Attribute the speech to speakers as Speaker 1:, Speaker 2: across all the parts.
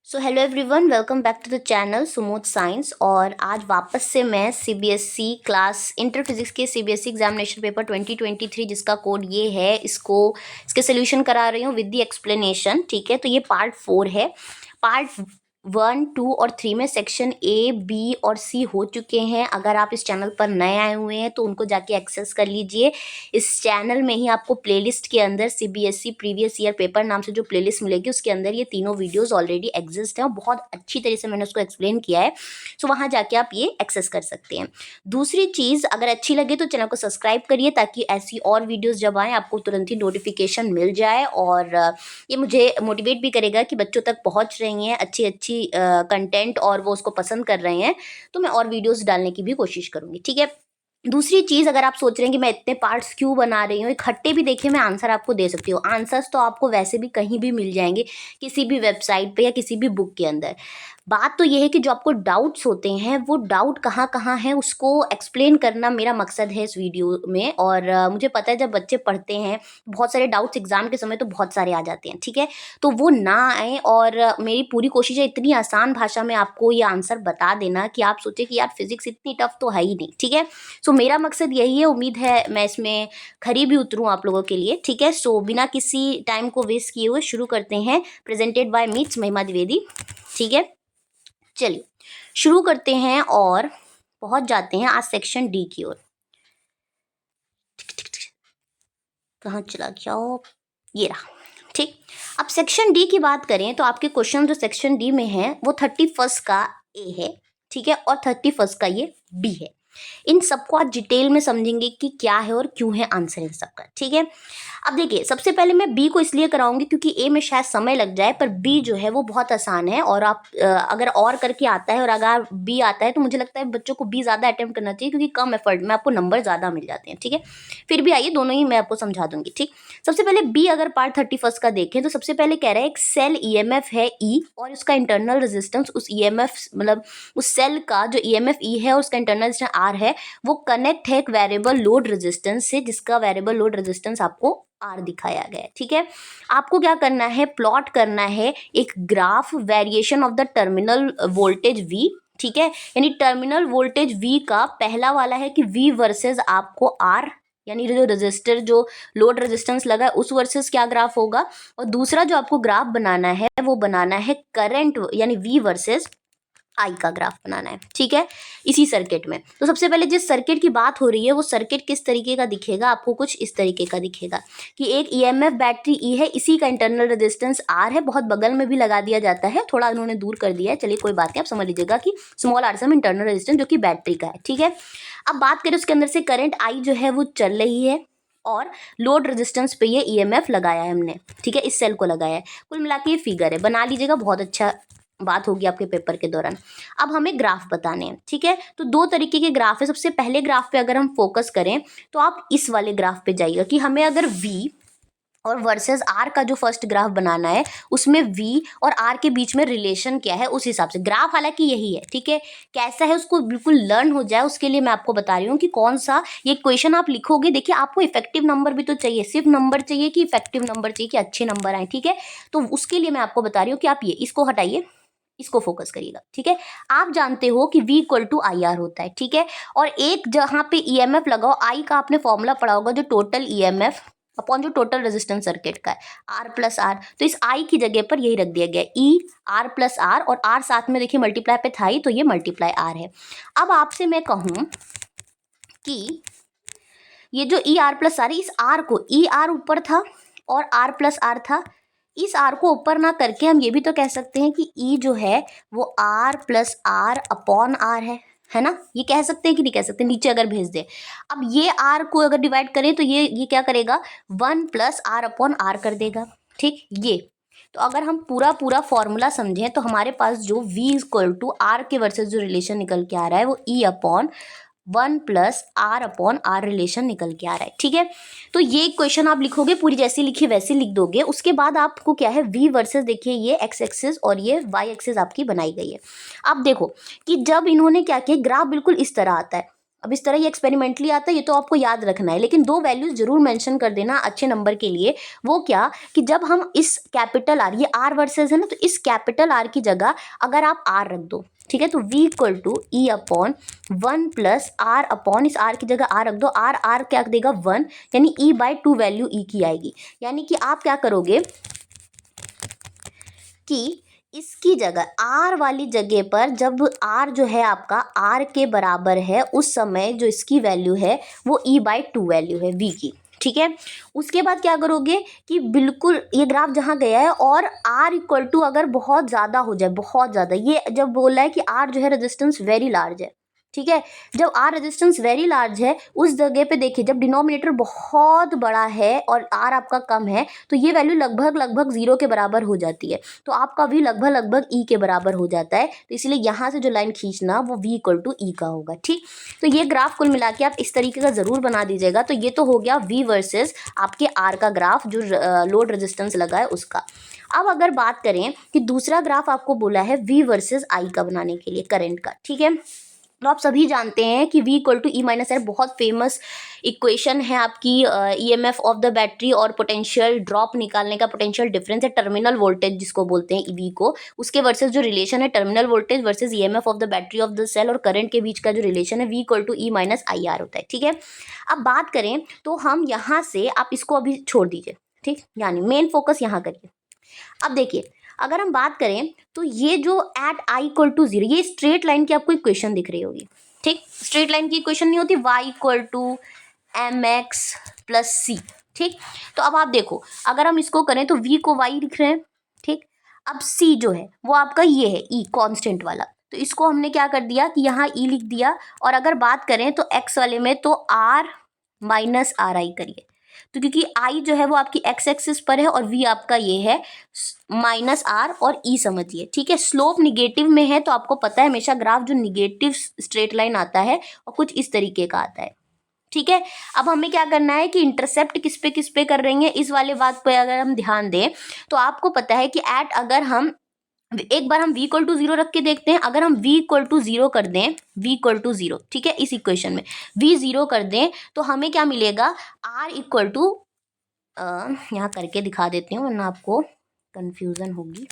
Speaker 1: So hello everyone, welcome back to the channel Sumodh science. और आज वापस से मैं सीबीएसई क्लास इंटर फिजिक्स के सीबीएसई एग्जामिनेशन पेपर 2023 जिसका कोड ये है, इसके सोल्यूशन करा रही हूँ विद द एक्सप्लेनेशन। ठीक है, तो ये पार्ट 4 है। पार्ट 1, 2 और 3 में सेक्शन ए, बी और सी हो चुके हैं। अगर आप इस चैनल पर नए आए हुए हैं तो उनको जाके एक्सेस कर लीजिए। इस चैनल में ही आपको प्लेलिस्ट के अंदर सीबीएसई प्रीवियस ईयर पेपर नाम से जो प्लेलिस्ट मिलेगी उसके अंदर ये तीनों वीडियोस ऑलरेडी एग्जिस्ट हैं और बहुत अच्छी तरह से मैंने उसको एक्सप्लेन किया है। सो वहाँ जाके आप ये एक्सेस कर सकते हैं। दूसरी चीज़, अगर अच्छी लगे तो चैनल को सब्सक्राइब करिए ताकि ऐसी और वीडियोज़ जब आएँ आपको तुरंत ही नोटिफिकेशन मिल जाए। और ये मुझे मोटिवेट भी करेगा कि बच्चों तक पहुँच रही हैं अच्छी कंटेंट और वो उसको पसंद कर रहे हैं, तो मैं और वीडियोज़ डालने की भी कोशिश करूँगी। ठीक है। दूसरी चीज़, अगर आप सोच रहे हैं कि मैं इतने पार्ट्स क्यों बना रही हूँ, इकट्ठे भी देखिए मैं आंसर आपको दे सकती हूँ। आंसर्स तो आपको वैसे भी कहीं भी मिल जाएंगे, किसी भी वेबसाइट पे या किसी भी बुक के अंदर। बात तो ये है कि जो आपको डाउट्स होते हैं वो डाउट कहाँ कहाँ हैं उसको एक्सप्लेन करना मेरा मकसद है इस वीडियो में। और मुझे पता है जब बच्चे पढ़ते हैं बहुत सारे डाउट्स एग्जाम के समय तो बहुत सारे आ जाते हैं। ठीक है, तो वो ना आए और मेरी पूरी कोशिश है इतनी आसान भाषा में आपको ये आंसर बता देना कि आप सोचे कि यार फिजिक्स इतनी टफ तो है ही नहीं। ठीक है, सो मेरा मकसद यही है। उम्मीद है मैं इसमें खरी भी उतरूँ आप लोगों के लिए। ठीक है, सो बिना किसी टाइम को वेस्ट किए हुए शुरू करते हैं। प्रेजेंटेड बाय मीट्स महिमा द्विवेदी। ठीक है, चलिए शुरू करते हैं और पहुंच जाते हैं आज सेक्शन डी की ओर। कहाँ चला गया, ये रहा। ठीक, अब सेक्शन डी की बात करें तो आपके क्वेश्चन जो सेक्शन डी में है वो 31 का ए है। ठीक है, और 31 का ये बी है। इन सबको आज डिटेल में समझेंगे कि क्या है और क्यों है आंसर इन सबका। ठीक है, अब देखिए सबसे पहले मैं बी को इसलिए कराऊंगी क्योंकि ए में शायद समय लग जाए, पर बी जो है वो बहुत आसान है। और आप अगर और करके आता है और अगर बी आता है तो मुझे लगता है बच्चों को बी ज़्यादा अटेम्प्ट करना चाहिए क्योंकि कम एफर्ट में आपको नंबर ज़्यादा मिल जाते हैं। ठीक है, फिर भी आइए दोनों ही मैं आपको समझा दूंगी। ठीक, सबसे पहले बी अगर पार्ट 31 का देखें तो सबसे पहले कह रहा है एक सेल ईएमएफ है ई और उसका इंटरनल रेजिस्टेंस उस ईएमएफ मतलब उस सेल का जो ईएमएफ ई है और उसका इंटरनल रेजिस्टेंस आर है वो कनेक्ट है एक वेरिएबल लोड रेजिस्टेंस से, जिसका वेरिएबल लोड रेजिस्टेंस आपको आर दिखाया गया है। ठीक है, आपको क्या करना है, प्लॉट करना है एक graph variation of the terminal voltage V. ठीक है, यानी टर्मिनल वोल्टेज वी का पहला वाला है कि वी वर्सेस आपको आर, यानी जो रजिस्टर जो लोड रेजिस्टेंस लगा है उस वर्सेस क्या ग्राफ होगा। और दूसरा जो आपको ग्राफ बनाना है वो बनाना है करंट यानी वी वर्सेस आई का ग्राफ बनाना है। ठीक है, इसी सर्किट में। तो सबसे पहले जिस सर्किट की बात हो रही है वो सर्किट किस तरीके का दिखेगा, आपको कुछ इस तरीके का दिखेगा कि एक ईएमएफ बैटरी ई है, इसी का इंटरनल रेजिस्टेंस आर है, बहुत बगल में भी लगा दिया जाता है, थोड़ा उन्होंने दूर कर दिया है, चलिए कोई बात नहीं, आप समझ लीजिएगा कि स्मॉल आर से हम इंटरनल रेजिस्टेंस जो कि बैटरी का है। ठीक है, अब बात करें उसके अंदर से करंट आई जो है वो चल रही है और लोड रेजिस्टेंस पे ये ईएमएफ लगाया है हमने। ठीक है, इस सेल को लगाया है। कुल मिला के ये फिगर है, बना लीजिएगा, बहुत अच्छा बात होगी आपके पेपर के दौरान। अब हमें ग्राफ बताने हैं। ठीक है, तो दो तरीके के ग्राफ है। सबसे पहले ग्राफ पे अगर हम फोकस करें तो आप इस वाले ग्राफ पे जाइएगा कि हमें अगर V और वर्सेस आर का जो फर्स्ट ग्राफ बनाना है उसमें V और R के बीच में रिलेशन क्या है उस हिसाब से ग्राफ, हालांकि यही है। ठीक है, कैसा है उसको बिल्कुल लर्न हो जाए उसके लिए मैं आपको बता रही हूँ कि कौन सा ये क्वेश्चन आप लिखोगे। देखिए आपको इफेक्टिव नंबर भी तो चाहिए, सिर्फ नंबर चाहिए कि इफेक्टिव नंबर चाहिए कि अच्छे नंबर आए। ठीक है, तो उसके लिए मैं आपको बता रही हूँ कि आप ये इसको हटाइए, इसको फोकस करिएगा। ठीक है, आप जानते हो कि V equal to I R होता है। ठीक है, और एक जहां पे ईएमएफ लगाओ, आई का आपने फॉर्मूला पढ़ा होगा जो टोटल ईएमएफ अपॉन जो टोटल रेजिस्टेंस सर्किट का है आर प्लस आर, तो इस आई की जगह पर यही रख दिया गया ई आर प्लस आर, और आर साथ में देखिए मल्टीप्लाई पे था ही तो ये मल्टीप्लाई आर है। अब आपसे मैं कहूं कि ये जो ई आर प्लस आर है, इस आर को ई आर ऊपर था और आर प्लस आर था, इस आर को ऊपर ना करके हम ये भी तो कह सकते हैं कि ई जो है वो R plus R upon R है ना। ये कह सकते हैं कि नहीं कह सकते, नीचे अगर भेज दे। अब ये आर को अगर डिवाइड करें तो ये क्या करेगा, 1 प्लस आर अपॉन आर कर देगा। ठीक, ये तो अगर हम पूरा पूरा फॉर्मूला समझें तो हमारे पास जो v इक्वल टू आर के वर्सेस जो रिलेशन निकल के आ रहा है वो E upon 1 plus R upon R relation निकल के आ रहा है। ठीक है, तो ये क्वेश्चन आप लिखोगे, पूरी जैसी लिखी वैसी लिख दोगे। उसके बाद आपको क्या है, v वर्सेस देखिए ये x एक्सिस और ये y एक्सिस आपकी बनाई गई है। अब देखो कि जब इन्होंने क्या किया, ग्राफ बिल्कुल इस तरह आता है अब इस तरह ये एक्सपेरिमेंटली आता है, ये तो आपको याद रखना है, लेकिन दो वैल्यूज जरूर मेंशन कर देना अच्छे नंबर के लिए। वो क्या कि जब हम इस कैपिटल आर, ये आर वर्सेस है ना, तो इस कैपिटल आर की जगह अगर आप आर रख दो, ठीक है, तो v equal to E upon 1 plus R upon, इस आर की जगह आर रख दो, आर आर क्या देगा 1, यानी e बाई 2 वैल्यू e की आएगी। यानी कि आप क्या करोगे कि इसकी जगह आर वाली जगह पर जब आर जो है आपका आर के बराबर है, उस समय जो इसकी वैल्यू है वो e बाई 2 वैल्यू है v की, ठीक है। उसके बाद क्या करोगे कि बिल्कुल ये ग्राफ जहाँ गया है और r इक्वल टू अगर बहुत ज़्यादा हो जाए, बहुत ज़्यादा, ये जब बोला है कि r जो है रेजिस्टेंस वेरी लार्ज है, ठीक है, जब r रेजिस्टेंस वेरी लार्ज है उस जगह पे देखिए जब डिनोमिनेटर बहुत बड़ा है और r आपका कम है तो ये वैल्यू लगभग लगभग 0 के बराबर हो जाती है, तो आपका v लगभग लगभग e के बराबर हो जाता है। तो इसलिए यहाँ से जो लाइन खींचना वो v इक्वल टू ई का होगा, ठीक। तो ये ग्राफ कुल मिला के आप इस तरीके का ज़रूर बना दीजिएगा। तो ये तो हो गया v वर्सेस आपके r का ग्राफ जो लोड रेजिस्टेंस लगा है उसका। अब अगर बात करें कि दूसरा ग्राफ आपको बोला है v वर्सेस i का बनाने के लिए करंट का, ठीक है। तो आप सभी जानते हैं कि v equal to E minus R बहुत फेमस इक्वेशन है आपकी ईएमएफ ऑफ द बैटरी और पोटेंशियल ड्रॉप निकालने का, पोटेंशियल डिफरेंस है टर्मिनल वोल्टेज जिसको बोलते हैं v को, उसके वर्सेस जो रिलेशन है terminal voltage versus EMF of the battery of the cell और करंट के बीच का जो रिलेशन है v equal to E minus I R होता है, ठीक है। अब बात करें तो हम यहाँ से, आप इसको अभी छोड़ दीजिए, ठीक, यानी मेन फोकस यहाँ करिए। अब देखिए अगर हम बात करें तो ये जो एट आई इक्वल टू 0, ये स्ट्रेट लाइन की आपको इक्वेशन दिख रही होगी, ठीक। स्ट्रेट लाइन की इक्वेशन नहीं होती y equal to M X plus C, ठीक। तो अब आप देखो अगर हम इसको करें तो v को y लिख रहे हैं, ठीक। अब c जो है वो आपका ये है e कांस्टेंट वाला, तो इसको हमने क्या कर दिया कि यहाँ e लिख दिया। और अगर बात करें तो x वाले में तो r माइनस आर आई करिए, तो क्योंकि i जो है वो आपकी x एक्सिस पर है और v आपका ये है माइनस आर और e समझिए, ठीक है। स्लोप निगेटिव में है तो आपको पता है हमेशा ग्राफ जो निगेटिव स्ट्रेट लाइन आता है और कुछ इस तरीके का आता है, ठीक है। अब हमें क्या करना है कि इंटरसेप्ट किस पे कर रही है, इस वाले बात पे अगर हम ध्यान दें तो आपको पता है कि एट अगर हम एक बार हम v इक्वल टू 0 रख के देखते हैं, अगर हम v इक्वल टू 0 कर दें, v इक्वल टू 0, ठीक है, इस इक्वेशन में v 0 कर दें तो हमें क्या मिलेगा r इक्वल टू, यहाँ करके दिखा देती हूँ वरना आपको कंफ्यूजन होगी।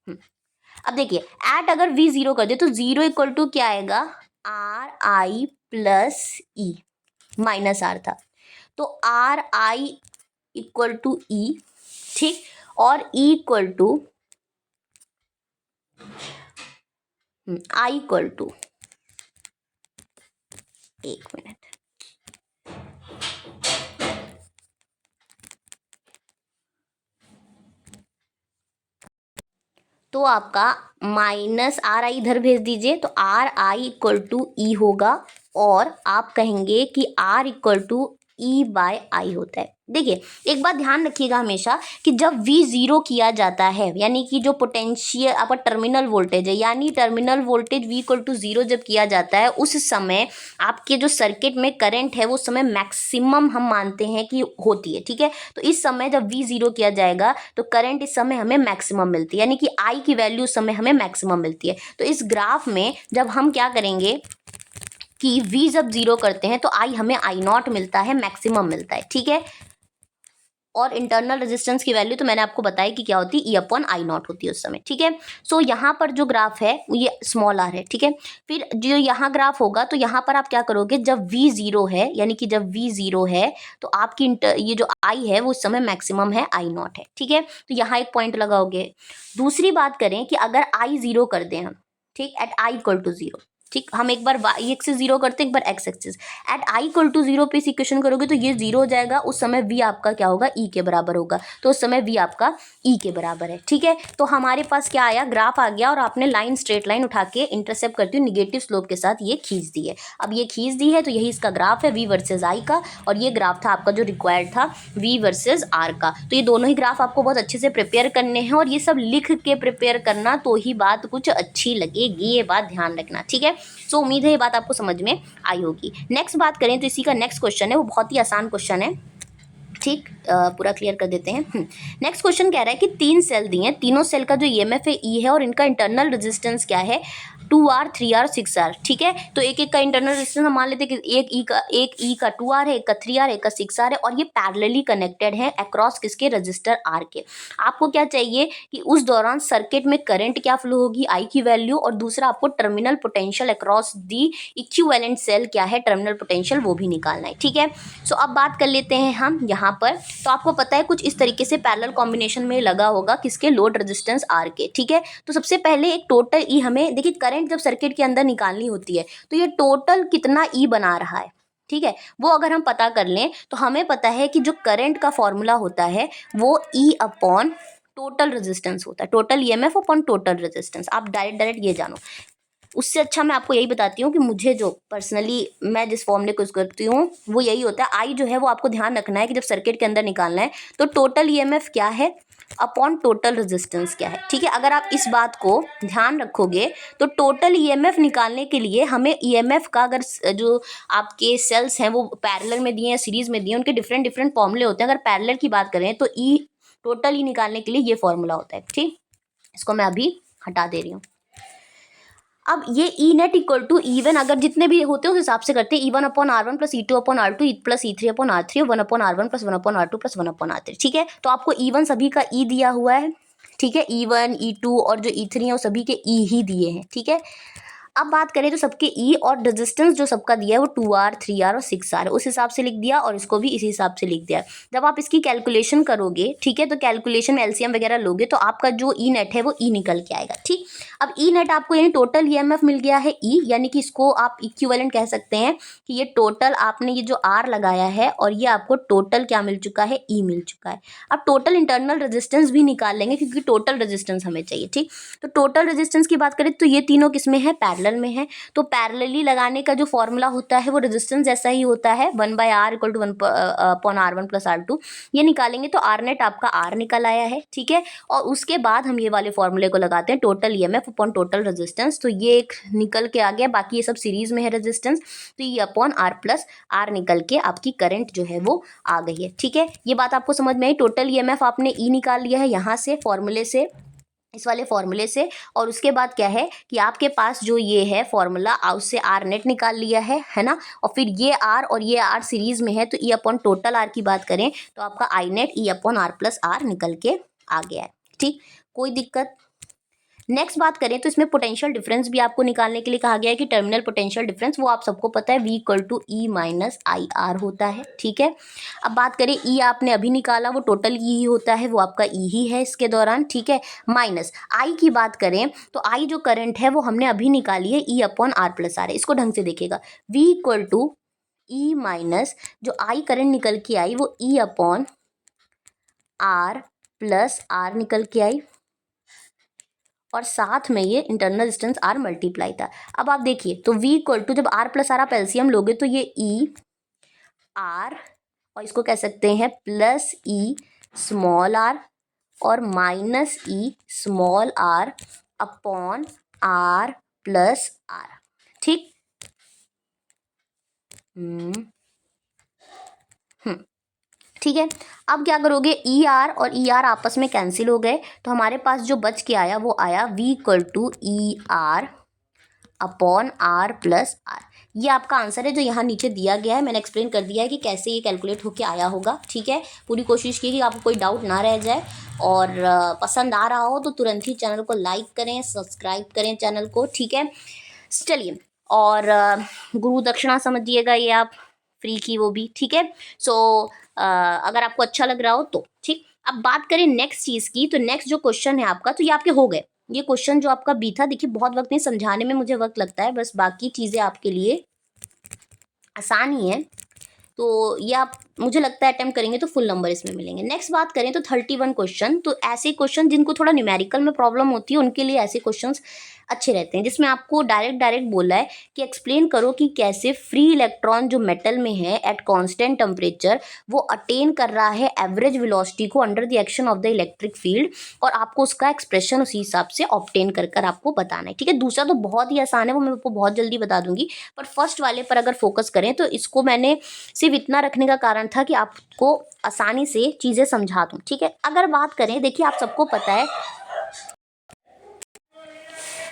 Speaker 1: अब देखिए एट अगर v 0 कर दे तो 0 इक्वल टू क्या आएगा R I plus E, minus R था तो R I equal to E, ठीक, और E equal to I equal to, एक मिनट, तो आपका माइनस आर आई इधर भेज दीजिए तो R I equal to E होगा और आप कहेंगे कि R equal to E by I होता है। देखिए एक बात ध्यान रखिएगा हमेशा कि जब v 0 किया जाता है यानी कि जो पोटेंशियल आपका टर्मिनल वोल्टेज है, यानी terminal voltage v equal to 0 जब किया जाता है उस समय आपके जो सर्किट में करंट है वो समय मैक्सिमम हम मानते हैं कि होती है, ठीक है। तो इस समय जब v 0 किया जाएगा तो करंट इस समय हमें मैक्सिमम मिलती है, यानी कि i की वैल्यू उस समय हमें मैक्सिमम मिलती है। तो इस ग्राफ में जब हम क्या करेंगे कि v जब 0 करते हैं तो i हमें आई नॉट मिलता है, मैक्सिमम मिलता है, ठीक है। और इंटरनल रेजिस्टेंस की वैल्यू तो मैंने आपको बताई कि क्या होती है, ई अपॉन आई नॉट होती है उस समय, ठीक है। सो यहाँ पर जो ग्राफ है ये स्मॉल आर है, ठीक है। फिर जो यहाँ ग्राफ होगा तो यहाँ पर आप क्या करोगे जब v 0 है, यानी कि जब v 0 है तो आपकी ये जो i है वो उस समय मैक्सिमम है, आई नॉट है, ठीक है। तो यहाँ एक पॉइंट लगाओगे। दूसरी बात करें कि अगर i 0 कर दें हम, ठीक, एट i इक्वल टू 0, ठीक, हम एक बार y एक्सिस 0 करते हैं, एक बार x axis, at i equal to 0 पे इस इक्वेशन करोगे तो ये 0 हो जाएगा, उस समय v आपका क्या होगा e के बराबर होगा, तो उस समय v आपका e के बराबर है, ठीक है। तो हमारे पास क्या आया, ग्राफ आ गया और आपने लाइन स्ट्रेट लाइन उठा के इंटरसेप्ट करती हुई निगेटिव स्लोप के साथ ये खींच दी है। अब ये खींच दी है तो यही इसका ग्राफ है v वर्सेज i का, और ये ग्राफ था आपका जो रिक्वायर्ड था v वर्सेज r का। तो ये दोनों ही ग्राफ आपको बहुत अच्छे से प्रिपेयर करने हैं और ये सब लिख के प्रिपेयर करना तो ही बात कुछ अच्छी लगेगी, ये बात ध्यान रखना, ठीक है। सो उम्मीद है ये बात आपको समझ में आई होगी। नेक्स्ट बात करें तो इसी का नेक्स्ट क्वेश्चन है, वो बहुत ही आसान क्वेश्चन है, ठीक, पूरा क्लियर कर देते हैं। नेक्स्ट क्वेश्चन कह रहा है कि 3 सेल दिए हैं, तीनों सेल का जो ईएमएफ है ई है और इनका इंटरनल रेजिस्टेंस क्या है, 2R 3R 6R, ठीक है। तो एक एक का इंटरनल रेजिस्टेंस हम मान लेते हैं कि एक ई का 2R है, एक का 3R है, एक का 6R है, और ये पैरेलली कनेक्टेड है अक्रॉस किसके, रजिस्टर R के। आपको क्या चाहिए कि उस दौरान सर्किट में करंट क्या फ्लो होगी, I की वैल्यू, और दूसरा आपको terminal potential across the equivalent cell क्या है, टर्मिनल पोटेंशियल, वो भी निकालना है, ठीक है। सो अब बात कर लेते हैं हम यहाँ पर। तो आपको पता है कुछ इस तरीके से पैरेलल कॉम्बिनेशन में लगा होगा किसके, लोड रेजिस्टेंस R के, ठीक है। तो सबसे पहले एक टोटल ई, हमें देखिए करंट जब सर्किट के अंदर निकालनी होती है तो ये टोटल कितना ई बना रहा है, ठीक है, वो अगर हम पता कर लें तो हमें पता है कि जो करंट का फॉर्मूला होता है वो ई अपॉन टोटल रेजिस्टेंस होता है, total EMF upon total resistance. आप डायरेक्ट ये जानो। उससे अच्छा मैं आपको यही बताती हूँ कि मुझे जो पर्सनली मैं जिस फॉर्मूले को यूज़ करती हूँ वो यही होता है। आई जो है वो आपको ध्यान रखना है कि जब सर्किट के अंदर निकालना है तो टोटल ईएमएफ क्या है अपॉन टोटल रेजिस्टेंस क्या है, ठीक है। अगर आप इस बात को ध्यान रखोगे तो टोटल ईएमएफ निकालने के लिए हमें ईएमएफ का, अगर जो आपके सेल्स हैं वो पैरेलल में दिए हैं, सीरीज में दिए हैं, उनके डिफरेंट डिफरेंट फॉर्मूले होते हैं। अगर पैरेलल की बात करें तो ई टोटल ई निकालने के लिए ये फॉर्मूला होता है, ठीक। इसको मैं अभी हटा दे रही हूँ। अब ये E net equal to E1, अगर जितने भी होते हैं उस हिसाब से करते हैं, E one upon R1 plus E two upon R2 plus ई3 upon R3, 1 upon R1 plus 1 upon R2 plus 1 upon R3, ठीक है। तो आपको ई1 सभी का ई दिया हुआ है, ठीक है, ई1 ई2 और जो ई3 है वो सभी के ई ही दिए हैं, ठीक है। अब बात करें तो सबके ई और रेजिस्टेंस जो सबका दिया है वो 2R 3R और 6R उस हिसाब से लिख दिया, और इसको भी इसी हिसाब से लिख दिया। जब आप इसकी कैलकुलेशन करोगे, ठीक है, तो कैलकुलेशन में एलसीएम वगैरह लोगे तो आपका जो ई नेट है वो ई निकल के आएगा, ठीक। अब ई नेट आपको यानी टोटल ईएमएफ मिल गया है ई, यानी कि इसको आप इक्विवेलेंट कह सकते हैं कि ये टोटल आपने ये जो आर लगाया है और ये आपको टोटल क्या मिल चुका है, ई मिल चुका है। अब टोटल इंटरनल रेजिस्टेंस भी निकाल लेंगे क्योंकि टोटल रेजिस्टेंस हमें चाहिए, ठीक। तो टोटल रेजिस्टेंस की बात करें तो ये तीनों किसमें है, पैरेलल में है। तो पैरेलली लगाने का जो फॉर्मूला होता है वो रेजिस्टेंस जैसा ही होता है, 1/R equal to 1 upon R1 plus R2। ये निकालेंगे तो आर नेट आपका आर निकल आया है, ठीक है। और उसके बाद हम ये वाले फॉर्मूले को लगाते हैं, total EMF upon total resistance. तो ये एक निकल के आ गया, बाकी ये सब सीरीज में है रेजिस्टेंस, तो ये अपॉन R प्लस R निकल के आपकी करंट जो है वो आ गई है, ठीक है। ये बात आपको समझ में आई। टोटल ईएमएफ आपने ई निकाल लिया है यहाँ से फॉर्मूले से, इस वाले फॉर्मूले से, और उसके बाद क्या है कि आपके पास जो ये है फॉर्मूला उससे आर नेट निकाल लिया है ना। और फिर ये आर और ये आर सीरीज में है तो ई अपॉन टोटल आर की बात करें तो आपका I net E upon R plus R निकल के आ गया है, ठीक, कोई दिक्कत। नेक्स्ट बात करें तो इसमें पोटेंशियल डिफरेंस भी आपको निकालने के लिए कहा गया है कि टर्मिनल पोटेंशियल डिफरेंस, वो आप सबको पता है V equal to E minus I R होता है, ठीक है। अब बात करें ई आपने अभी निकाला, वो टोटल ई ही होता है, वो आपका ई ही है इसके दौरान, ठीक है। माइनस आई की बात करें तो आई जो करंट है वो हमने अभी निकाली है E upon R plus R है। इसको ढंग से देखिएगा, V equal to E minus जो आई करंट निकल के आई वो E upon R plus R निकल के आई, और साथ में ये इंटरनल रेजिस्टेंस आर मल्टीप्लाई था। अब आप देखिए तो V इक्वल टू जब आर प्लस आर आप एलसीएम लोगे तो ये ई आर, और इसको कह सकते हैं प्लस ई स्मॉल आर और minus E small R upon R plus R, ठीक। ठीक है। अब क्या करोगे, ई आर और ई आर आपस में कैंसिल हो गए तो हमारे पास जो बच के आया वो आया V equal to E R upon R plus R. ये आपका आंसर है जो यहाँ नीचे दिया गया है। मैंने एक्सप्लेन कर दिया है कि कैसे ये कैलकुलेट होके आया होगा, ठीक है। पूरी कोशिश की कि आपको कोई डाउट ना रह जाए, और पसंद आ रहा हो तो तुरंत ही चैनल को लाइक करें, सब्सक्राइब करें चैनल को, ठीक है। चलिए, और गुरु दक्षिणा समझिएगा ये आप फ्री की वो भी, ठीक है। सो अगर आपको अच्छा लग रहा हो तो ठीक। अब बात करें नेक्स्ट चीज़ की, तो नेक्स्ट जो क्वेश्चन है आपका, तो ये आपके हो गए। ये क्वेश्चन जो आपका बी था, देखिए बहुत वक्त नहीं, समझाने में मुझे वक्त लगता है, बस बाकी चीज़ें आपके लिए आसान ही है। तो ये आप मुझे लगता है अटेम्प्ट करेंगे तो फुल नंबर इसमें मिलेंगे। नेक्स्ट बात करें तो 31 क्वेश्चन, तो ऐसे क्वेश्चन जिनको थोड़ा न्यूमेरिकल में प्रॉब्लम होती है उनके लिए ऐसे क्वेश्चंस अच्छे रहते हैं, जिसमें आपको डायरेक्ट बोला है कि एक्सप्लेन करो कि कैसे फ्री इलेक्ट्रॉन जो मेटल में है एट कांस्टेंट टेम्परेचर वो अटेन कर रहा है एवरेज वेलोसिटी को under the action of the electric field, और आपको उसका एक्सप्रेशन उसी हिसाब से ऑब्टेन कर आपको बताना है, ठीक है। दूसरा तो बहुत ही आसान है, वो मैं आपको बहुत जल्दी बता दूंगी, पर फर्स्ट वाले पर अगर फोकस करें तो इसको मैंने सिर्फ इतना रखने का कारण था कि आपको आसानी से चीज़ें समझा दूँ, ठीक है। अगर बात करें, देखिए आप सबको पता है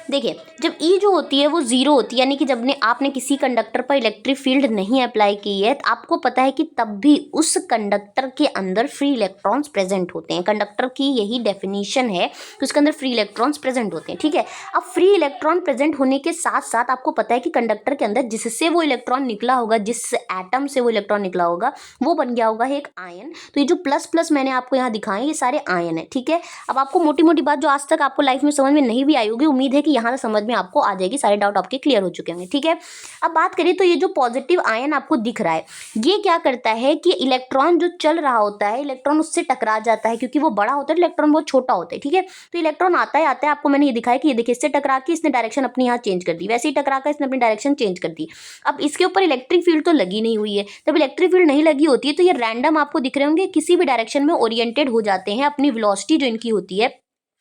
Speaker 1: देखिए, जब ई जो होती है वो ज़ीरो होती है, यानी कि जब आपने किसी कंडक्टर पर इलेक्ट्रिक फील्ड नहीं अप्लाई की है, तो आपको पता है कि तब भी उस कंडक्टर के अंदर फ्री इलेक्ट्रॉन्स प्रेजेंट होते हैं। कंडक्टर की यही डेफिनेशन है कि उसके अंदर फ्री इलेक्ट्रॉन्स प्रेजेंट होते हैं, ठीक है। अब फ्री इलेक्ट्रॉन प्रेजेंट होने के साथ साथ आपको पता है कि कंडक्टर के अंदर जिससे वो इलेक्ट्रॉन निकला होगा, जिस एटम से वो इलेक्ट्रॉन निकला होगा, वो बन गया होगा एक आयन। तो ये जो प्लस प्लस मैंने आपको यहाँ दिखाए, ये सारे आयन है, ठीक है। अब आपको मोटी मोटी बात जो आज तक आपको लाइफ में समझ में नहीं भी आई होगी, उम्मीद है कि यहाँ से समझ में आपको आ जाएगी, सारे डाउट आपके क्लियर हो चुके होंगे, ठीक है। अब बात करें तो ये जो पॉजिटिव आयन आपको दिख रहा है, ये क्या करता है कि इलेक्ट्रॉन जो चल रहा होता है, इलेक्ट्रॉन उससे टकरा जाता है, क्योंकि वो बड़ा होता है, इलेक्ट्रॉन बहुत छोटा होता है, ठीक है। तो इलेक्ट्रॉन आता है आपको मैंने ये दिखाया कि ये देखिए, इससे टकरा के इसने डायरेक्शन अपनी यहाँ चेंज कर दी, वैसे ही टकरा कर इसने अपनी डायरेक्शन चेंज कर दी। अब इसके ऊपर इलेक्ट्रिक फील्ड तो लगी नहीं हुई है, जब इलेक्ट्रिक फील्ड नहीं लगी होती है तो ये रैंडम आपको दिख रहे होंगे, किसी भी डायरेक्शन में ओरिएंटेड हो जाते हैं। अपनी वेलोसिटी जो इनकी होती है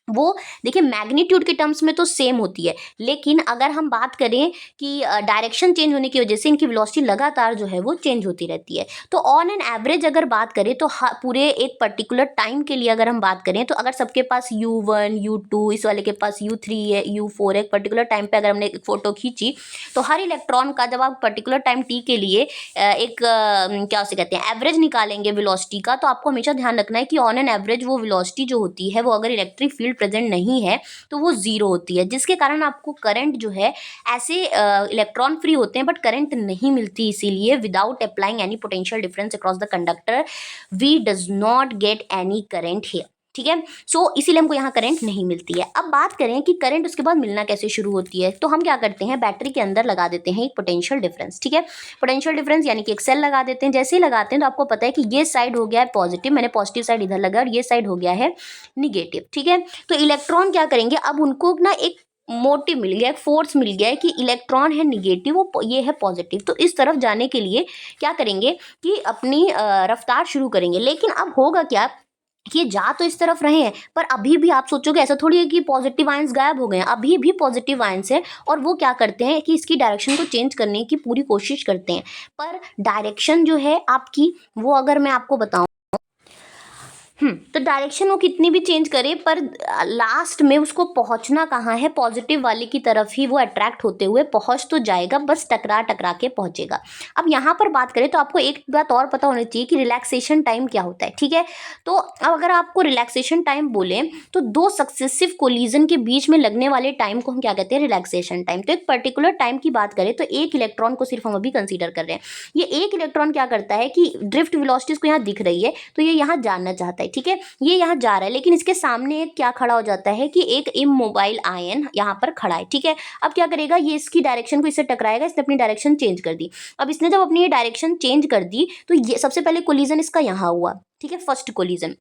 Speaker 1: वो देखिए मैग्नीट्यूड के टर्म्स में तो सेम होती है, लेकिन अगर हम बात करें कि डायरेक्शन चेंज होने की वजह से इनकी वेलोसिटी लगातार जो है वो चेंज होती रहती है। तो ऑन एन एवरेज अगर बात करें तो पूरे एक पर्टिकुलर टाइम के लिए अगर हम बात करें, तो अगर सबके पास U1 U2, इस वाले के पास U3 है, U4 है, एक पर्टिकुलर टाइम पे अगर हमने एक फोटो खींची, तो हर इलेक्ट्रॉन का जब आप पर्टिकुलर टाइम t के लिए एक क्या उसे कहते हैं एवरेज निकालेंगे वेलोसिटी का, तो आपको हमेशा ध्यान रखना है कि ऑन एन एवरेज वो वेलोसिटी जो होती है वो अगर इलेक्ट्रिक फील्ड प्रेजेंट नहीं है तो वो जीरो होती है, जिसके कारण आपको करंट जो है ऐसे इलेक्ट्रॉन फ्री होते हैं बट करंट नहीं मिलती। इसीलिए without applying any potential difference across the conductor we does not get any current here, ठीक है। सो इसीलिए हमको यहाँ करंट नहीं मिलती है। अब बात करें कि करंट उसके बाद मिलना कैसे शुरू होती है, तो हम क्या करते हैं, बैटरी के अंदर लगा देते हैं एक पोटेंशियल डिफरेंस, ठीक है। पोटेंशियल डिफरेंस यानी कि एक सेल लगा देते हैं। जैसे ही लगाते हैं तो आपको पता है कि ये साइड हो गया है पॉजिटिव, मैंने पॉजिटिव साइड इधर लगा, और ये साइड हो गया है निगेटिव, ठीक है। तो इलेक्ट्रॉन क्या करेंगे, अब उनको ना एक मोटिव मिल गया, एक फोर्स मिल गया है कि इलेक्ट्रॉन है निगेटिव, वो ये है पॉजिटिव, तो इस तरफ जाने के लिए क्या करेंगे कि अपनी रफ्तार शुरू करेंगे। लेकिन अब होगा क्या, ये जा तो इस तरफ रहे हैं, पर अभी भी आप सोचोगे ऐसा थोड़ी है कि पॉजिटिव आयंस गायब हो गए हैं, अभी भी पॉजिटिव आयंस है, और वो क्या करते हैं कि इसकी डायरेक्शन को चेंज करने की पूरी कोशिश करते हैं। पर डायरेक्शन जो है आपकी, वो अगर मैं आपको बताऊं, तो डायरेक्शन वो कितनी भी चेंज करे पर लास्ट में उसको पहुंचना कहाँ है, पॉजिटिव वाले की तरफ ही वो अट्रैक्ट होते हुए पहुंच तो जाएगा, बस टकरा टकरा के पहुंचेगा। अब यहाँ पर बात करें तो आपको एक बात और पता होनी चाहिए कि रिलैक्सेशन टाइम क्या होता है, ठीक है। तो अब अगर आपको रिलैक्सेशन टाइम बोले तो दो सक्सेसिव कोलिजन के बीच में लगने वाले टाइम को हम क्या कहते हैं, रिलैक्सेशन टाइम। तो एक पर्टिकुलर टाइम की बात करें तो एक इलेक्ट्रॉन को सिर्फ हम अभी कंसीडर कर रहे हैं, ये एक इलेक्ट्रॉन क्या करता है कि ड्रिफ्ट वेलोसिटीज को यहाँ दिख रही है, तो ये यहाँ जानना चाहता है, ठीक है, ये यहाँ जा रहा है, लेकिन इसके सामने एक क्या खड़ा हो जाता है कि एक इमोबाइल आयन यहाँ पर खड़ा है, ठीक है। अब क्या करेगा, ये इसकी डायरेक्शन को इससे टकराएगा, इसने अपनी डायरेक्शन चेंज कर दी। अब इसने जब अपनी ये डायरेक्शन चेंज कर दी तो ये सबसे पहले कोलिजन इसका यहाँ हुआ, ठीक है, फर्स्ट कोलिजन।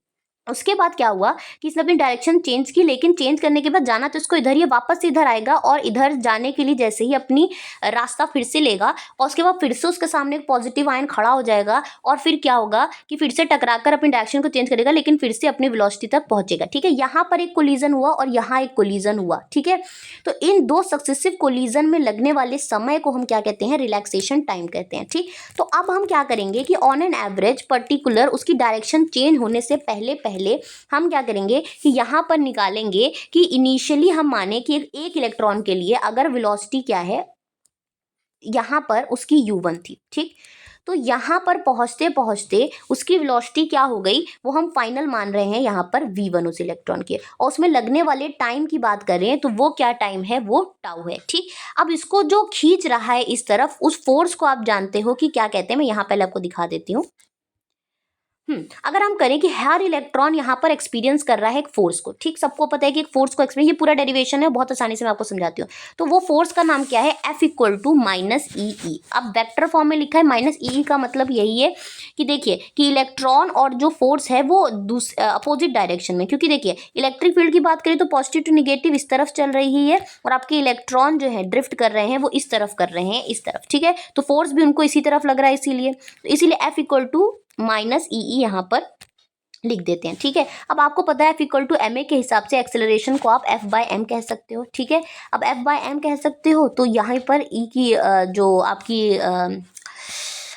Speaker 1: उसके बाद क्या हुआ कि इसने अपनी डायरेक्शन चेंज की, लेकिन चेंज करने के बाद जाना तो इसको इधर, ये वापस इधर आएगा, और इधर जाने के लिए जैसे ही अपनी रास्ता फिर से लेगा, और उसके बाद फिर से उसके सामने एक पॉजिटिव आयन खड़ा हो जाएगा, और फिर क्या होगा कि फिर से टकराकर अपनी डायरेक्शन को चेंज करेगा, लेकिन फिर से अपनी वेलोसिटी तक पहुंचेगा, ठीक है। यहाँ पर एक कोलिजन हुआ और यहाँ एक कोलिजन हुआ, ठीक है। तो इन दो सक्सेसिव कोलिजन में लगने वाले समय को हम क्या कहते हैं, रिलैक्सेशन टाइम कहते हैं, ठीक। तो अब हम क्या करेंगे कि ऑन एन एवरेज पर्टिकुलर उसकी डायरेक्शन चेंज होने से पहले हम क्या करेंगे कि यहाँ पर निकालेंगे कि इनिशियली हम माने कि एक इलेक्ट्रॉन के लिए अगर वेलोसिटी क्या है, यहाँ पर उसकी U1 थी, ठीक। तो यहाँ पर पहुँचते पहुँचते उसकी वेलोसिटी क्या हो गई, वो हम फाइनल मान रहे हैं यहाँ पर V1 उस इलेक्ट्रॉन के, और उसमें लगने वाले टाइम की बात करें तो वो क्या टाइम है, वो टाउ है, ठीक। अब इसको जो खींच रहा है इस तरफ, उस फोर्स को आप जानते हो कि क्या कहते हैं, मैं यहाँ पहले आपको दिखा देती हूँ। अगर हम करें कि हर इलेक्ट्रॉन यहाँ पर एक्सपीरियंस कर रहा है एक फोर्स को, ठीक, सबको पता है कि एक फोर्स को एक्सपीरियंस, ये पूरा डेरिवेशन है, बहुत आसानी से मैं आपको समझाती हूँ। तो वो फोर्स का नाम क्या है, F इक्वल टू माइनस ई। अब वेक्टर फॉर्म में लिखा है, माइनस ई का मतलब यही है कि देखिए कि इलेक्ट्रॉन और जो फोर्स है वो अपोजिट डायरेक्शन में, क्योंकि देखिए इलेक्ट्रिक फील्ड की बात करें तो पॉजिटिव टू निगेटिव इस तरफ चल रही है, और आपके इलेक्ट्रॉन जो है ड्रिफ्ट कर रहे हैं वो इस तरफ कर रहे हैं, इस तरफ, ठीक है। तो फोर्स भी उनको इसी तरफ लग रहा है, इसीलिए F इक्वल टू माइनस ई यहाँ पर लिख देते हैं, ठीक है। अब आपको पता है F equal to M A के हिसाब से एक्सेलरेशन को आप F बाय एम कह सकते हो, ठीक है। अब F बाय एम कह सकते हो तो यहाँ पर ई की जो आपकी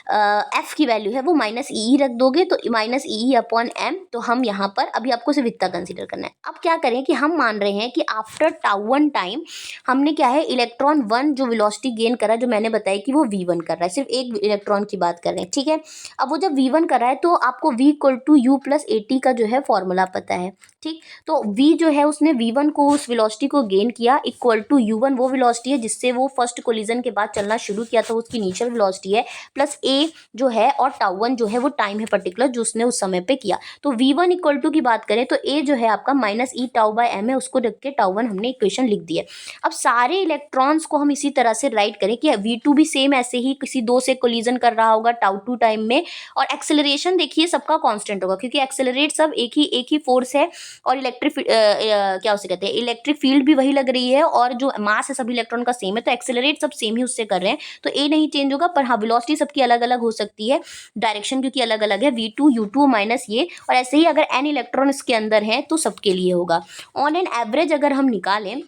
Speaker 1: एफ की वैल्यू है वो माइनस ई रख दोगे तो माइनस ई अपॉन एम। तो हम यहाँ पर अभी आपको सिर्फ इतना कंसीडर करना है। अब क्या करें कि हम मान रहे हैं कि आफ्टर टाउ1 टाइम हमने क्या है इलेक्ट्रॉन 1 जो वेलोसिटी गेन कर रहा है, जो मैंने बताया कि वो v1 कर रहा है, सिर्फ एक इलेक्ट्रॉन की बात कर रहे हैं, ठीक है। अब वो जब v1 कर रहा है तो आपको v equal to U plus A T का जो है फॉर्मूला पता है, ठीक। तो v जो है उसने v1 को उस वेलोसिटी को गेन किया इक्वल टू u1 वो वेलोसिटी है जिससे वो फर्स्ट कोलिजन के बाद चलना शुरू किया था, उसकी इनिशियल वेलोसिटी है, प्लस a जो है और टाउ1 जो है वो टाइम है पर्टिकुलर जो उसने उस समय पे किया। तो v1 इक्वल टू की बात करें तो a जो है आपका minus E tau by M है, उसको रख के टाउ1 हमने इक्वेशन लिख दी है। अब सारे इलेक्ट्रॉन्स को हम इसी तरह से राइट करें कि v2 भी सेम ऐसे ही किसी दो से कोलिजन कर रहा होगा टाउ2 टाइम में, और एक्सेलरेशन देखिए सबका कांस्टेंट होगा क्योंकि एक्सेलरेट सब एक ही फोर्स है, और इलेक्ट्रिक क्या उसे कहते हैं इलेक्ट्रिक फील्ड भी वही लग रही है, और जो मास है सभी इलेक्ट्रॉन का सेम है, तो एक्सेलरेट सब सेम ही उससे कर रहे हैं, तो ए नहीं चेंज होगा। पर हाँ वेलोसिटी सबकी अलग अलग हो सकती है, डायरेक्शन क्योंकि अलग अलग है, v2 u2 माइनस ये, और ऐसे ही अगर n इलेक्ट्रॉन इसके अंदर है तो सबके लिए होगा। ऑन एन एवरेज अगर हम निकालें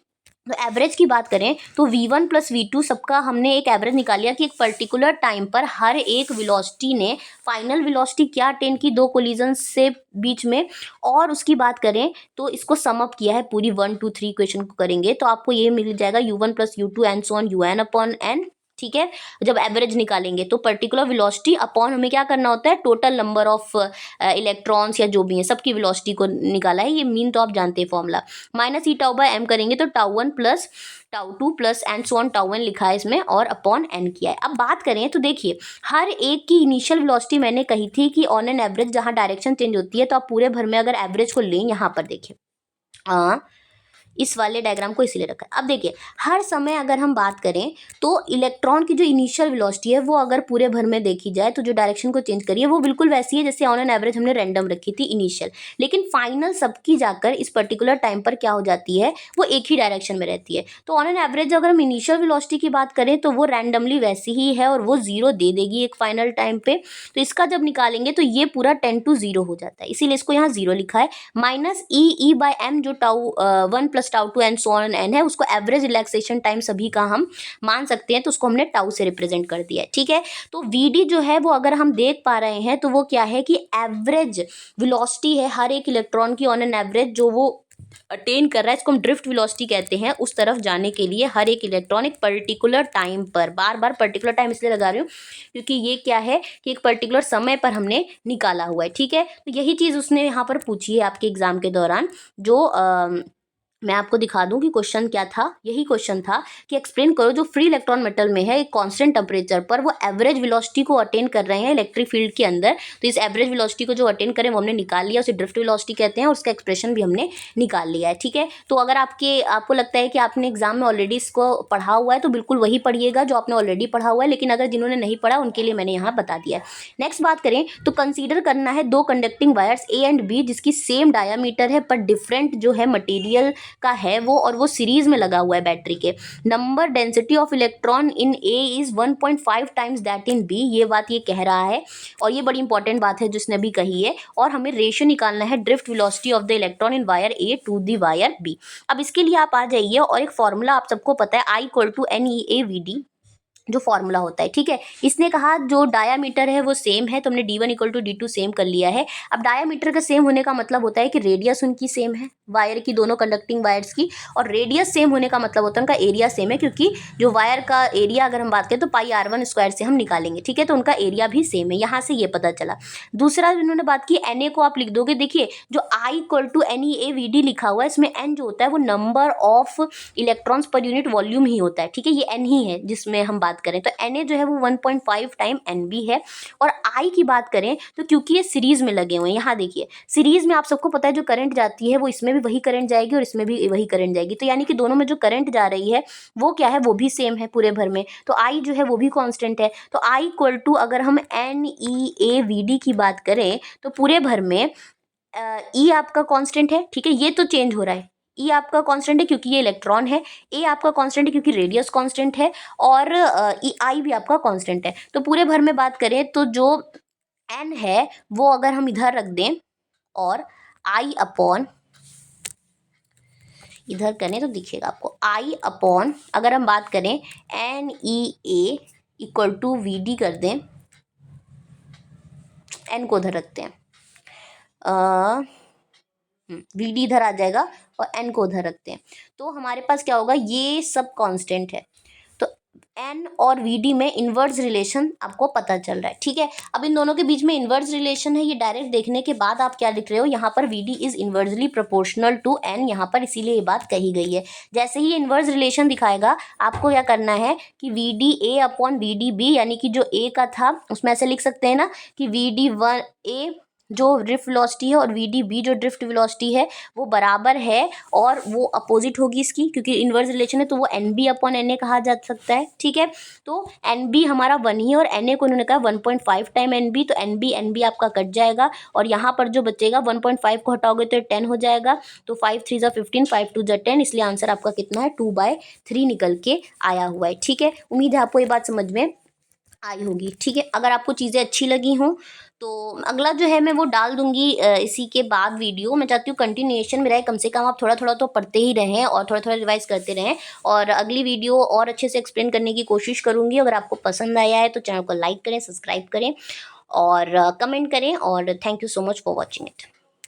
Speaker 1: तो एवरेज की बात करें तो v1 प्लस v2 सबका हमने एक एवरेज निकाल लिया कि एक पर्टिकुलर टाइम पर हर एक वेलोसिटी ने फाइनल वेलोसिटी क्या अटेन की दो कोलिजन से बीच में, और उसकी बात करें तो इसको सम अप किया है पूरी 1 2 3 इक्वेशन को करेंगे तो आपको ये मिल जाएगा u1 plus u2 and so on un upon n, ठीक है। जब एवरेज निकालेंगे तो पर्टिकुलर वेलोसिटी अपॉन हमें क्या करना होता है टोटल नंबर ऑफ इलेक्ट्रॉन्स या जो भी है सबकी वेलोसिटी को निकाला है, ये मीन तो आप जानते हैं formula. Minus E tau by M करेंगे तो tau one plus tau two plus and so on tau one लिखा है इसमें और अपॉन एन किया है। अब बात करें तो देखिए हर एक की इनिशियल वेलोसिटी मैंने कही थी कि ऑन एन एवरेज जहाँ डायरेक्शन चेंज होती है तो आप पूरे भर में अगर एवरेज को लें यहाँ पर देखिए इस वाले डायग्राम को इसीलिए रखा है। अब देखिए हर समय अगर हम बात करें तो इलेक्ट्रॉन की जो इनिशियल वेलोसिटी है वो अगर पूरे भर में देखी जाए तो जो डायरेक्शन को चेंज करिए वो बिल्कुल वैसी है जैसे ऑन एन एवरेज हमने रैंडम रखी थी इनिशियल, लेकिन फाइनल सबकी जाकर इस पर्टिकुलर टाइम पर क्या हो जाती है वो एक ही डायरेक्शन में रहती है। तो ऑन एन एवरेज अगर हम इनिशियल वेलोसिटी की बात करें तो वो रैंडमली वैसी ही है और वो जीरो दे देगी एक फाइनल टाइम पे। तो इसका जब निकालेंगे तो ये पूरा 10 to 0 हो जाता है, इसीलिए इसको यहाँ जीरो लिखा है। माइनस ई बाय एम जो tau one plus tau two and so on N है उसको एवरेज रिलैक्सेशन टाइम सभी का हम मान सकते हैं, तो उसको हमने टाउ से रिप्रेजेंट कर दिया है, ठीक है। तो वीडी जो है वो अगर हम देख पा रहे हैं तो वो क्या है कि एवरेज वेलोसिटी है हर एक इलेक्ट्रॉन की ऑन एन एवरेज जो वो अटेन कर रहा है, इसको हम ड्रिफ्ट वेलोसिटी कहते हैं। उस तरफ जाने के लिए हर एक इलेक्ट्रॉन एक पर्टिकुलर टाइम पर, बार बार पर्टिकुलर टाइम इसलिए लगा रही हूँ क्योंकि ये क्या है कि एक पर्टिकुलर समय पर हमने निकाला हुआ है, ठीक है। तो यही चीज़ उसने यहाँ पर पूछी है आपके एग्जाम के दौरान। जो मैं आपको दिखा दूं कि क्वेश्चन क्या था, यही क्वेश्चन था कि एक्सप्लेन करो जो फ्री इलेक्ट्रॉन मेटल में है एक कांस्टेंट टेम्परेचर पर वो एवरेज वेलोसिटी को अटेन कर रहे हैं इलेक्ट्रिक फील्ड के अंदर। तो इस एवरेज वेलोसिटी को जो अटेन करें वो हमने निकाल लिया, उसे ड्रिफ्ट वेलोसिटी कहते हैं और उसका एक्सप्रेशन भी हमने निकाल लिया है, ठीक है। तो अगर आपको लगता है कि आपने एग्जाम में ऑलरेडी इसको पढ़ा हुआ है तो बिल्कुल वही पढ़िएगा जो आपने ऑलरेडी पढ़ा हुआ है, लेकिन अगर जिन्होंने नहीं पढ़ा उनके लिए मैंने यहाँ बता दिया है। नेक्स्ट बात करें तो कंसीडर करना है दो conducting wires A and B जिसकी सेम डायामीटर है पर डिफरेंट जो है मटेरियल का है वो, और वो सीरीज में लगा हुआ है बैटरी के। Number density of electron in A is 1.5 times that in B, ये बात ये कह रहा है और ये बड़ी इंपॉर्टेंट बात है जिसने अभी कही है। और हमें रेशियो निकालना है drift velocity of the electron in wire A to the wire B. अब इसके लिए आप आ जाइए और एक फॉर्मूला आप सबको पता है I इक्वल टू NEAVD जो फॉर्मूला होता है, ठीक है। इसने कहा जो डायामीटर है वो सेम है तो हमने D1 equal to D2 same कर लिया है। अब डायामीटर का सेम होने का मतलब होता है कि रेडियस उनकी सेम है वायर की, दोनों कंडक्टिंग वायर्स की, और रेडियस सेम होने का मतलब होता है उनका एरिया सेम है क्योंकि जो वायर का एरिया अगर हम बात करें तो पाई r1 स्क्वायर से हम निकालेंगे, ठीक है। तो उनका एरिया भी सेम है, यहाँ से ये पता चला। दूसरा इन्होंने बात की Na को आप लिख दोगे, देखिए जो I इक्वल टू NEAVD लिखा हुआ है इसमें N जो होता है वो number of electrons per unit volume ही होता है, ठीक है। ये N ही है जिसमें हम बात करें तो Na जो है वो 1.5 टाइम Nb है। और I की बात करें तो क्योंकि ये सीरीज में लगे हुए हैं, यहाँ देखिए सीरीज में आप सबको पता है जो करंट जाती है वो इसमें भी वही करंट जाएगी और इसमें भी वही करंट जाएगी, तो यानी कि दोनों में जो करंट जा रही है वो क्या है वो भी सेम है पूरे भर में, तो I जो है वो भी कांस्टेंट है। तो I इक्वल टू अगर हम NEAVD की बात करें तो पूरे भर में E आपका कांस्टेंट है, ठीक है, ये तो चेंज हो रहा है। E आपका कांस्टेंट है क्योंकि ये इलेक्ट्रॉन है, A आपका कांस्टेंट है क्योंकि रेडियस कांस्टेंट है, और I भी आपका कांस्टेंट है। तो पूरे भर में बात करें तो जो N है वो अगर हम इधर रख दें और I अपॉन इधर करें तो दिखेगा आपको I अपॉन अगर हम बात करें NEA इक्वल टू VD कर दें एन को उधर रखते हैं, वी डी इधर आ जाएगा और एन को उधर रखते हैं, तो हमारे पास क्या होगा, ये सब कांस्टेंट है, तो एन और वी डी में इन्वर्स रिलेशन आपको पता चल रहा है, ठीक है। अब इन दोनों के बीच में इन्वर्स रिलेशन है, ये डायरेक्ट देखने के बाद आप क्या लिख रहे हो, यहाँ पर V D is inversely proportional to N, यहाँ पर इसीलिए ये बात कही गई है। जैसे ही इन्वर्स रिलेशन दिखाएगा आपको क्या करना है कि V D A upon V D B, यानी कि जो ए का था उसमें ऐसे लिख सकते हैं ना कि वी डी वन ए जो ड्रिफ्ट वेलोसिटी है और वी डी बी जो ड्रिफ्ट वेलोसिटी है वो बराबर है और वो अपोजिट होगी इसकी, क्योंकि इन्वर्स रिलेशन है तो वो N B upon N A कहा जा सकता है, ठीक है। तो एन बी हमारा 1 ही है और एन ए को उन्होंने कहा 1.5 टाइम एन बी, तो एन बी आपका कट जाएगा और यहाँ पर जो बचेगा 1.5 को हटाओगे तो 10 हो जाएगा, तो 5 3 ज़ा 15, 5 2 ज़ा 10, इसलिए आंसर आपका कितना है 2/3 निकल के आया हुआ है, ठीक है। उम्मीद है आपको ये बात समझ में आई होगी, ठीक है। अगर आपको चीज़ें अच्छी लगी हों तो अगला जो है मैं वो डाल दूंगी इसी के बाद वीडियो। मैं चाहती हूँ कंटिन्यूएशन में रहे, कम से कम आप थोड़ा थोड़ा तो पढ़ते ही रहें और थोड़ा थोड़ा रिवाइज करते रहें, और अगली वीडियो और अच्छे से एक्सप्लेन करने की कोशिश करूँगी। अगर आपको पसंद आया है तो चैनल को लाइक करें, सब्सक्राइब करें और कमेंट करें, और thank you so much for watching it.